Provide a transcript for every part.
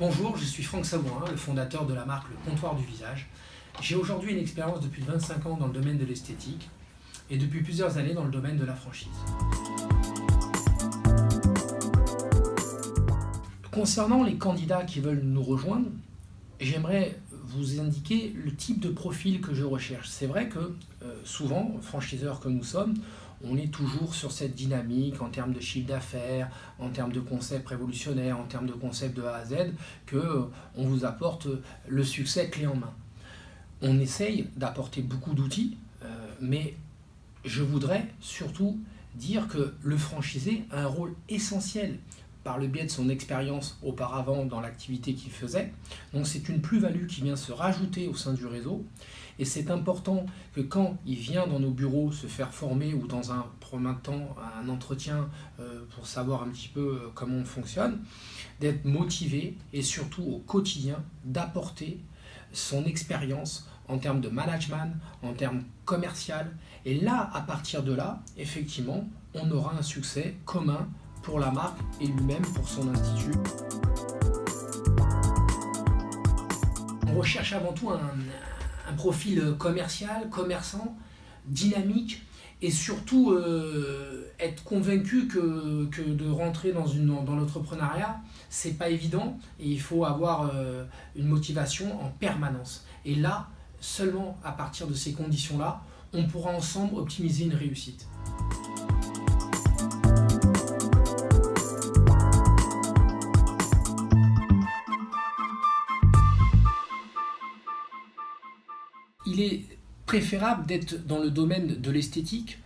Bonjour, je suis Franck Sabourin, le fondateur de la marque Le Comptoir du Visage. J'ai aujourd'hui une expérience depuis 25 ans dans le domaine de l'esthétique et depuis plusieurs années dans le domaine de la franchise. Concernant les candidats qui veulent nous rejoindre, j'aimerais vous indiquer le type de profil que je recherche. C'est vrai que souvent, franchiseurs que nous sommes, on est toujours sur cette dynamique en termes de chiffre d'affaires, en termes de concepts révolutionnaires, en termes de concepts de A à Z, qu'on vous apporte le succès clé en main. On essaye d'apporter beaucoup d'outils, mais je voudrais surtout dire que le franchisé a un rôle essentiel par le biais de son expérience auparavant dans l'activité qu'il faisait. Donc c'est une plus-value qui vient se rajouter au sein du réseau. Et c'est important que quand il vient dans nos bureaux se faire former ou dans un premier temps un entretien pour savoir un petit peu comment on fonctionne, d'être motivé et surtout au quotidien d'apporter son expérience en termes de management, en termes commercial. Et là, à partir de là, effectivement, on aura un succès commun pour la marque et lui-même pour son institut. On recherche avant tout un profil commercial, commerçant, dynamique et surtout être convaincu que de rentrer dans l'entrepreneuriat, c'est pas évident et il faut avoir une motivation en permanence. Et là, seulement à partir de ces conditions-là, on pourra ensemble optimiser une réussite. Il est préférable d'être dans le domaine de l'esthétique.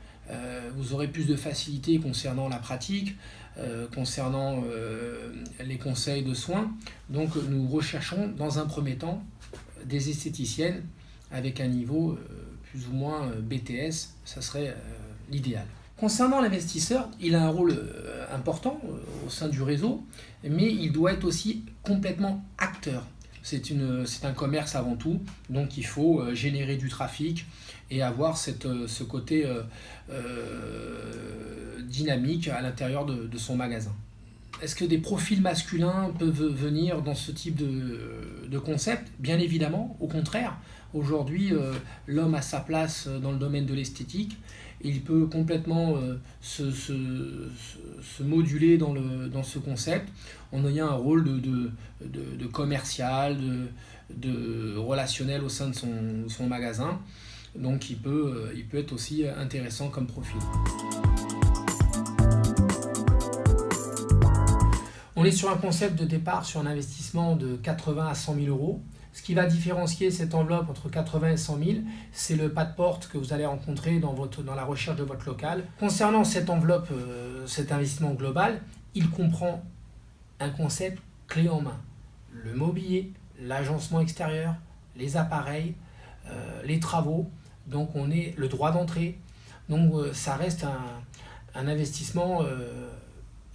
Vous aurez plus de facilité concernant la pratique, concernant les conseils de soins. Donc nous recherchons dans un premier temps des esthéticiennes avec un niveau plus ou moins BTS, ça serait l'idéal. Concernant l'investisseur, il a un rôle important au sein du réseau, mais il doit être aussi complètement acteur. C'est un commerce avant tout, donc il faut générer du trafic et avoir ce côté dynamique à l'intérieur de son magasin. Est-ce que des profils masculins peuvent venir dans ce type de concept? Bien évidemment, au contraire. Aujourd'hui, l'homme a sa place dans le domaine de l'esthétique. Il peut complètement se moduler dans ce concept en ayant un rôle de commercial, de relationnel au sein de son magasin. Donc il peut être aussi intéressant comme profil. On est sur un concept de départ sur un investissement de 80 à 100 000 euros. Ce qui va différencier cette enveloppe entre 80 et 100 000, c'est le pas de porte que vous allez rencontrer dans la recherche de votre local. Concernant cette enveloppe, cet investissement global, il comprend un concept clé en main. Le mobilier, l'agencement extérieur, les appareils, les travaux. Donc on est le droit d'entrée. Donc ça reste un investissement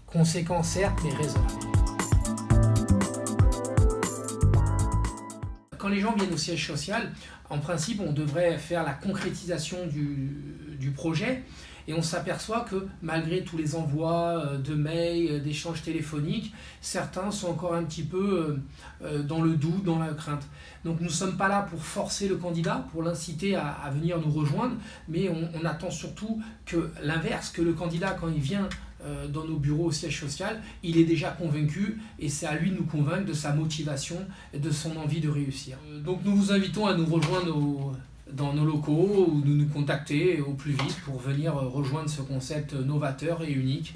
conséquent certes, mais raisonnable. Quand les gens viennent au siège social, en principe, on devrait faire la concrétisation du projet et on s'aperçoit que malgré tous les envois de mails, d'échanges téléphoniques, certains sont encore un petit peu dans le doute, dans la crainte. Donc nous ne sommes pas là pour forcer le candidat, pour l'inciter à venir nous rejoindre, mais on attend surtout que l'inverse, que le candidat, quand il vient dans nos bureaux au siège social, il est déjà convaincu et c'est à lui de nous convaincre de sa motivation et de son envie de réussir. Donc nous vous invitons à nous rejoindre dans nos locaux ou de nous contacter au plus vite pour venir rejoindre ce concept novateur et unique.